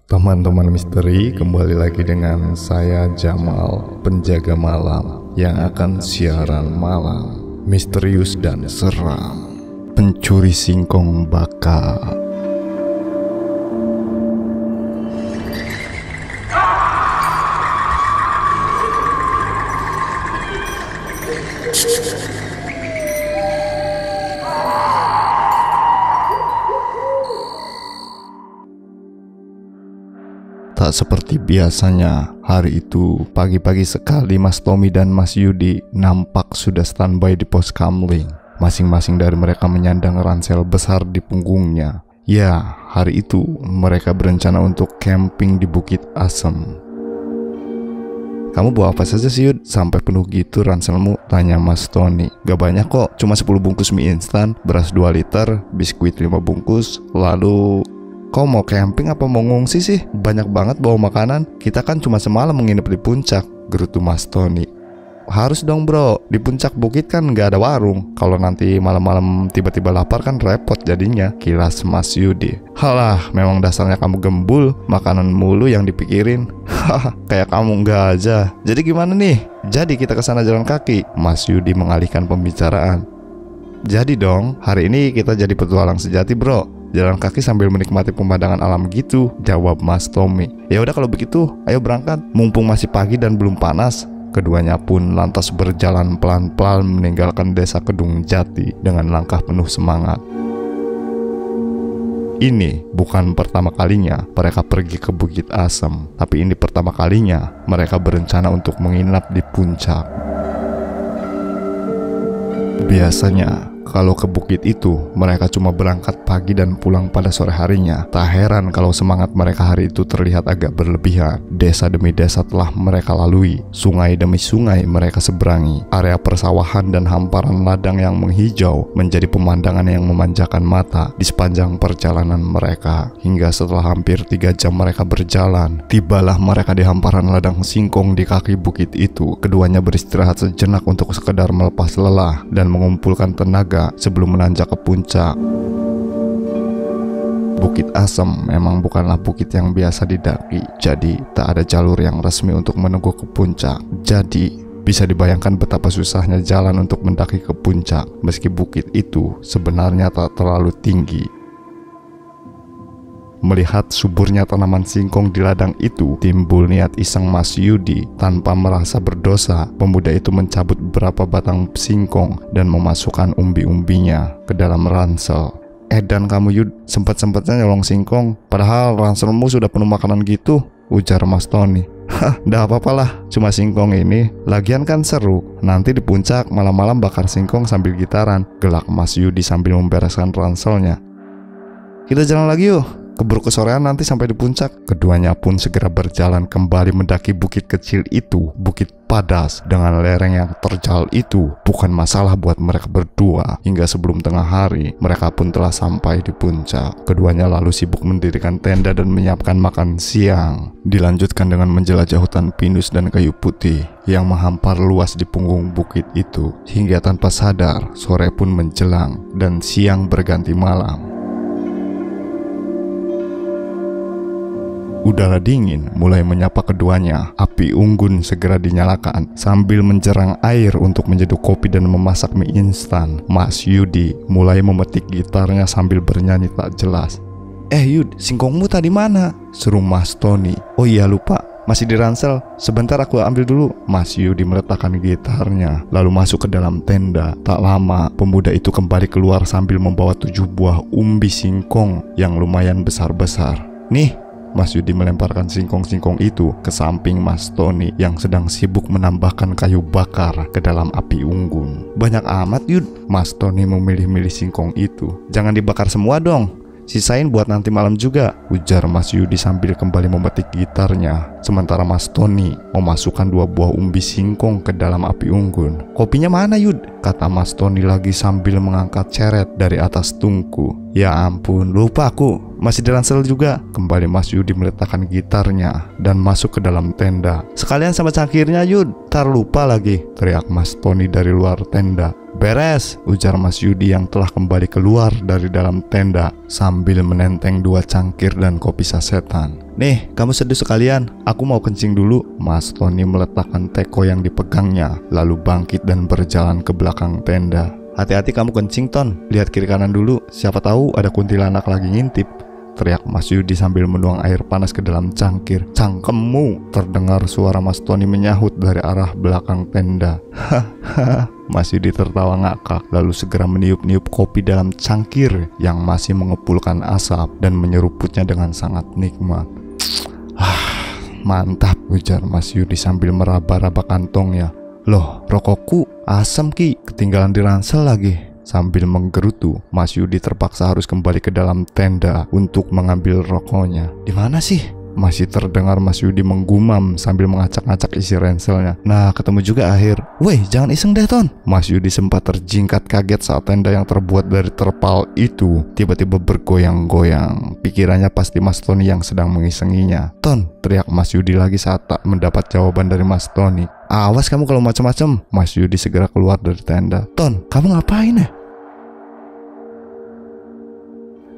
Teman-teman misteri, kembali lagi dengan saya Jamal, penjaga malam yang akan siaran malam misterius dan seram. Pencuri singkong bakal. Tak seperti biasanya, hari itu pagi-pagi sekali Mas Tommy dan Mas Yudi nampak sudah standby di pos kamling. Masing-masing dari mereka menyandang ransel besar di punggungnya. Ya, hari itu mereka berencana untuk camping di Bukit Asem. "Kamu bawa apa saja sih, Yud? Sampai penuh gitu ranselmu?" tanya Mas Tony. "Gak banyak kok, cuma 10 bungkus mie instan, beras 2 liter, biskuit 5 bungkus, lalu..." "Kau mau camping apa mau ngungsi sih? Banyak banget bawa makanan. Kita kan cuma semalam menginap di puncak," gerutu Mas Tony. "Harus dong bro, di puncak bukit kan gak ada warung. Kalau nanti malam-malam tiba-tiba lapar kan repot jadinya," kilas Mas Yudi. "Halah, memang dasarnya kamu gembul, makanan mulu yang dipikirin." "Haha, kayak kamu enggak aja. Jadi gimana nih? Jadi kita kesana jalan kaki?" Mas Yudi mengalihkan pembicaraan. "Jadi dong, hari ini kita jadi petualang sejati bro. Jalan kaki sambil menikmati pemandangan alam gitu," jawab Mas Tommy. "Ya udah kalau begitu, ayo berangkat. Mumpung masih pagi dan belum panas." Keduanya pun lantas berjalan pelan-pelan meninggalkan desa Kedung Jati dengan langkah penuh semangat. Ini bukan pertama kalinya mereka pergi ke Bukit Asem, tapi ini pertama kalinya mereka berencana untuk menginap di puncak. Biasanya kalau ke bukit itu, mereka cuma berangkat pagi dan pulang pada sore harinya. Tak heran kalau semangat mereka hari itu terlihat agak berlebihan. Desa demi desa telah mereka lalui, sungai demi sungai mereka seberangi. Area persawahan dan hamparan ladang yang menghijau menjadi pemandangan yang memanjakan mata di sepanjang perjalanan mereka. Hingga setelah hampir 3 jam mereka berjalan, tibalah mereka di hamparan ladang singkong di kaki bukit itu. Keduanya beristirahat sejenak untuk sekedar melepas lelah dan mengumpulkan tenaga sebelum menanjak ke puncak. Bukit Asem memang bukanlah bukit yang biasa didaki, jadi tak ada jalur yang resmi untuk menuju ke puncak. Jadi bisa dibayangkan betapa susahnya jalan untuk mendaki ke puncak, meski bukit itu sebenarnya tak terlalu tinggi. Melihat suburnya tanaman singkong di ladang itu, timbul niat iseng Mas Yudi. Tanpa merasa berdosa, pemuda itu mencabut beberapa batang singkong dan memasukkan umbi-umbinya ke dalam ransel. "Edan kamu Yud, sempat-sempatnya nyolong singkong, padahal ranselmu sudah penuh makanan gitu," ujar Mas Tony. "Hah, dah apa-apalah, cuma singkong ini. Lagian kan seru, nanti di puncak malam-malam bakar singkong sambil gitaran," gelak Mas Yudi sambil membereskan ranselnya. "Kita jalan lagi yuk, keburu kesorean nanti sampai di puncak." Keduanya pun segera berjalan kembali mendaki bukit kecil itu. Bukit padas dengan lereng yang terjal itu bukan masalah buat mereka berdua. Hingga sebelum tengah hari, mereka pun telah sampai di puncak. Keduanya lalu sibuk mendirikan tenda dan menyiapkan makan siang. Dilanjutkan dengan menjelajah hutan pinus dan kayu putih yang menghampar luas di punggung bukit itu. Hingga tanpa sadar, sore pun menjelang dan siang berganti malam. Udara dingin mulai menyapa keduanya. Api unggun segera dinyalakan sambil menjerang air untuk menyeduh kopi dan memasak mie instan. Mas Yudi mulai memetik gitarnya sambil bernyanyi tak jelas. Yud, singkongmu tadi mana?" seru Mas Tony. "Oh iya lupa, masih di ransel. Sebentar aku ambil dulu." Mas Yudi meletakkan gitarnya lalu masuk ke dalam tenda. Tak lama pemuda itu kembali keluar sambil membawa 7 buah umbi singkong yang lumayan besar-besar. "Nih," Mas Yudi melemparkan singkong-singkong itu ke samping Mas Tony yang sedang sibuk menambahkan kayu bakar ke dalam api unggun. "Banyak amat Yud." Mas Tony memilih-milih singkong itu. "Jangan dibakar semua dong, sisain buat nanti malam juga," ujar Mas Yudi sambil kembali memetik gitarnya. Sementara Mas Tony memasukkan 2 buah umbi singkong ke dalam api unggun. "Kopinya mana Yud?" kata Mas Tony lagi sambil mengangkat ceret dari atas tungku. "Ya ampun, lupa aku, masih di ransel juga." Kembali Mas Yudi meletakkan gitarnya dan masuk ke dalam tenda. "Sekalian sama cangkirnya Yud, tar lupa lagi," teriak Mas Tony dari luar tenda. Beres, ujar Mas Yudi yang telah kembali keluar dari dalam tenda sambil menenteng 2 cangkir dan kopi sasetan. Nih, kamu seduh sekalian, aku mau kencing dulu. Mas Tony meletakkan teko yang dipegangnya, lalu bangkit dan berjalan ke belakang tenda. Hati-hati kamu kencing, Ton. Lihat kiri kanan dulu, siapa tahu ada kuntilanak lagi ngintip, teriak Mas Yudi sambil menuang air panas ke dalam cangkir. Cangkemmu, terdengar suara Mas Tony menyahut dari arah belakang tenda. Hahaha. Mas Yudi tertawa ngakak, lalu segera meniup-niup kopi dalam cangkir yang masih mengepulkan asap dan menyeruputnya dengan sangat nikmat. Mantap, ujar Mas Yudi sambil meraba-raba kantongnya. Loh, rokokku asam Ki, ketinggalan di ransel lagi. Sambil menggerutu, Mas Yudi terpaksa harus kembali ke dalam tenda untuk mengambil rokoknya. Di mana sih? Masih terdengar Mas Yudi menggumam sambil mengacak-acak isi ranselnya. Nah, ketemu juga akhir. Weh, jangan iseng deh, Ton. Mas Yudi sempat terjingkat kaget saat tenda yang terbuat dari terpal itu tiba-tiba bergoyang-goyang. Pikirannya pasti Mas Tony yang sedang mengisenginya. Ton, teriak Mas Yudi lagi saat tak mendapat jawaban dari Mas Tony. Awas kamu kalau macam-macam. Mas Yudi segera keluar dari tenda. Ton, kamu ngapain ya?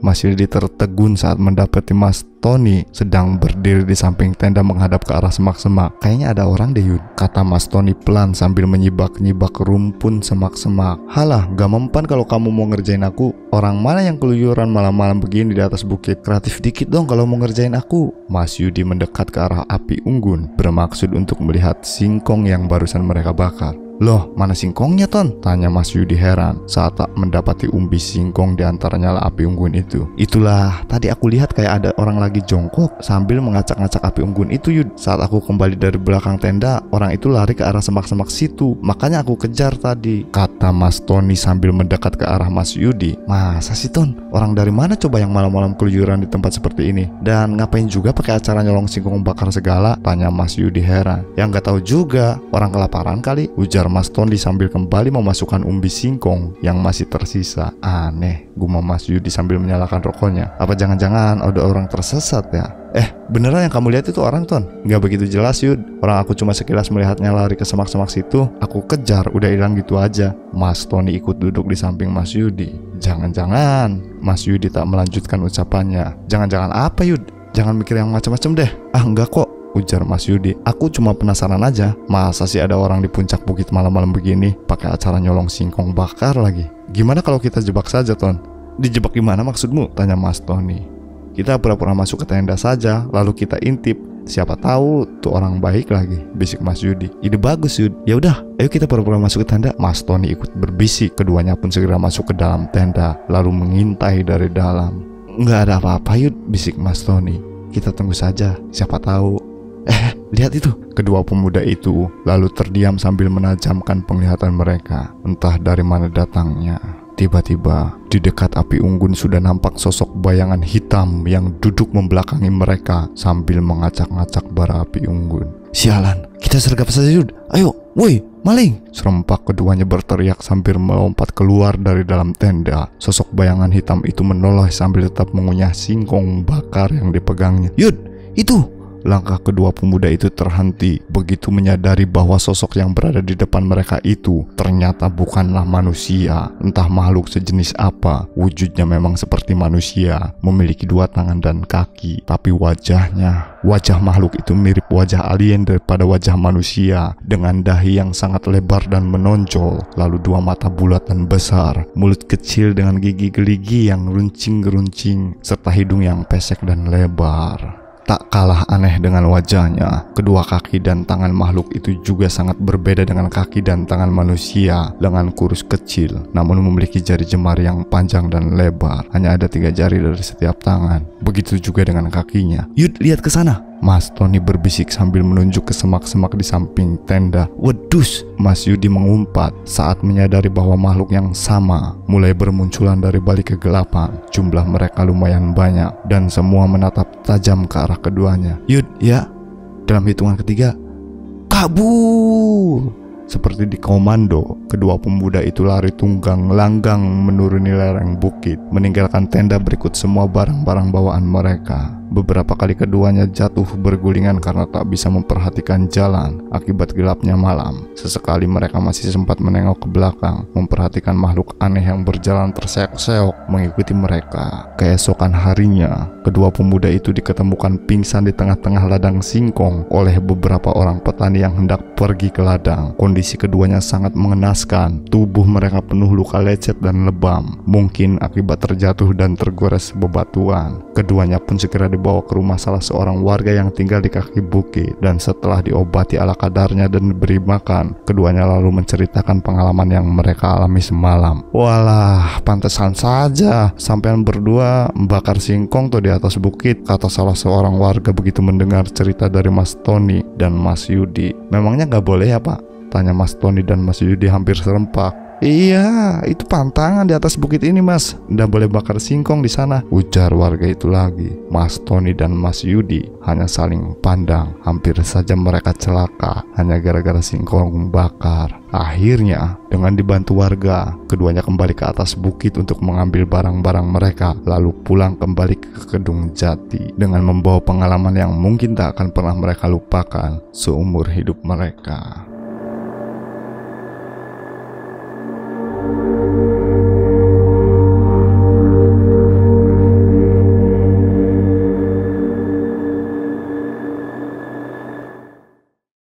Mas Yudi tertegun saat mendapati Mas Tony sedang berdiri di samping tenda menghadap ke arah semak-semak. Kayaknya ada orang deh, Yud, kata Mas Tony pelan sambil menyibak-nyibak rumpun semak-semak. Halah, gak mempan kalau kamu mau ngerjain aku. Orang mana yang keluyuran malam-malam begini di atas bukit? Kreatif dikit dong kalau mau ngerjain aku. Mas Yudi mendekat ke arah api unggun, bermaksud untuk melihat singkong yang barusan mereka bakar. Loh, mana singkongnya, Ton? Tanya Mas Yudi heran saat tak mendapati umbi singkong di antara nyala api unggun itu. Itulah, tadi aku lihat kayak ada orang lagi jongkok sambil mengacak-ngacak api unggun itu, Yud. Saat aku kembali dari belakang tenda, orang itu lari ke arah semak-semak situ. Makanya aku kejar tadi, kata Mas Tony sambil mendekat ke arah Mas Yudi. Masa sih, Ton? Orang dari mana coba yang malam-malam keluyuran di tempat seperti ini? Dan ngapain juga pakai acara nyolong singkong bakar segala? Tanya Mas Yudi heran. Ya nggak tahu juga, orang kelaparan kali, ujar Mas Tony sambil kembali memasukkan umbi singkong yang masih tersisa. Aneh, gumam Mas Yudi sambil menyalakan rokoknya. Apa jangan-jangan ada orang tersesat ya? Beneran yang kamu lihat itu orang, Ton? Nggak begitu jelas, Yud. Orang aku cuma sekilas melihatnya lari ke semak-semak situ. Aku kejar, udah hilang gitu aja. Mas Tony ikut duduk di samping Mas Yudi. Jangan-jangan. Mas Yudi tak melanjutkan ucapannya. Jangan-jangan apa, Yud? Jangan mikir yang macam-macam deh. Enggak kok, ujar Mas Yudi. Aku cuma penasaran aja. Masa sih ada orang di puncak bukit malam-malam begini pakai acara nyolong singkong bakar lagi? Gimana kalau kita jebak saja, Ton? Dijebak gimana maksudmu? Tanya Mas Tony. Kita pura-pura masuk ke tenda saja, lalu kita intip. Siapa tahu tuh orang baik lagi, bisik Mas Yudi. Ide bagus, Yud. Ya udah, ayo kita pura-pura masuk ke tenda. Mas Tony ikut berbisik. Keduanya pun segera masuk ke dalam tenda, lalu mengintai dari dalam. Nggak ada apa-apa, Yud, bisik Mas Tony. Kita tunggu saja, siapa tahu. Lihat itu. Kedua pemuda itu lalu terdiam sambil menajamkan penglihatan mereka. Entah dari mana datangnya. Tiba-tiba di dekat api unggun sudah nampak sosok bayangan hitam yang duduk membelakangi mereka sambil mengacak-ngacak bara api unggun. Sialan, kita sergap saja, Yud. Ayo, woi, maling! Serempak keduanya berteriak sambil melompat keluar dari dalam tenda. Sosok bayangan hitam itu menoleh sambil tetap mengunyah singkong bakar yang dipegangnya. Yud, itu! Langkah kedua pemuda itu terhenti begitu menyadari bahwa sosok yang berada di depan mereka itu ternyata bukanlah manusia, entah makhluk sejenis apa. Wujudnya memang seperti manusia, memiliki 2 tangan dan kaki, tapi wajah makhluk itu mirip wajah alien daripada wajah manusia, dengan dahi yang sangat lebar dan menonjol, lalu 2 mata bulat dan besar, mulut kecil dengan gigi geligi yang runcing-geruncing, serta hidung yang pesek dan lebar. Tak kalah aneh dengan wajahnya, kedua kaki dan tangan makhluk itu juga sangat berbeda dengan kaki dan tangan manusia. Lengan kurus kecil, namun memiliki jari jemari yang panjang dan lebar. Hanya ada 3 jari dari setiap tangan. Begitu juga dengan kakinya. Yud, lihat ke sana. Mas Tony berbisik sambil menunjuk ke semak-semak di samping tenda. Wedus, Mas Yudi mengumpat saat menyadari bahwa makhluk yang sama mulai bermunculan dari balik kegelapan. Jumlah mereka lumayan banyak dan semua menatap tajam ke arah keduanya. Yud, ya. Dalam hitungan ketiga, kabur! Seperti di komando, kedua pemuda itu lari tunggang langgang menuruni lereng bukit, meninggalkan tenda berikut semua barang-barang bawaan mereka. Beberapa kali keduanya jatuh bergulingan karena tak bisa memperhatikan jalan akibat gelapnya malam. Sesekali mereka masih sempat menengok ke belakang, memperhatikan makhluk aneh yang berjalan terseok-seok mengikuti mereka. Keesokan harinya, kedua pemuda itu diketemukan pingsan di tengah-tengah ladang singkong oleh beberapa orang petani yang hendak pergi ke ladang. Kondisi keduanya sangat mengenaskan. Tubuh mereka penuh luka lecet dan lebam, mungkin akibat terjatuh dan tergores bebatuan. Keduanya pun segera dibawa ke rumah salah seorang warga yang tinggal di kaki bukit, dan setelah diobati ala kadarnya dan diberi makan, keduanya lalu menceritakan pengalaman yang mereka alami semalam. Walah, pantesan saja sampean berdua membakar singkong tuh di atas bukit, kata salah seorang warga begitu mendengar cerita dari Mas Tony dan Mas Yudi. Memangnya nggak boleh ya Pak? Tanya Mas Tony dan Mas Yudi hampir serempak. Iya, itu pantangan di atas bukit ini Mas, nggak boleh bakar singkong di sana, ujar warga itu lagi. Mas Tony dan Mas Yudi hanya saling pandang, hampir saja mereka celaka hanya gara-gara singkong bakar. Akhirnya, dengan dibantu warga, keduanya kembali ke atas bukit untuk mengambil barang-barang mereka, lalu pulang kembali ke Kedung Jati dengan membawa pengalaman yang mungkin tak akan pernah mereka lupakan seumur hidup mereka.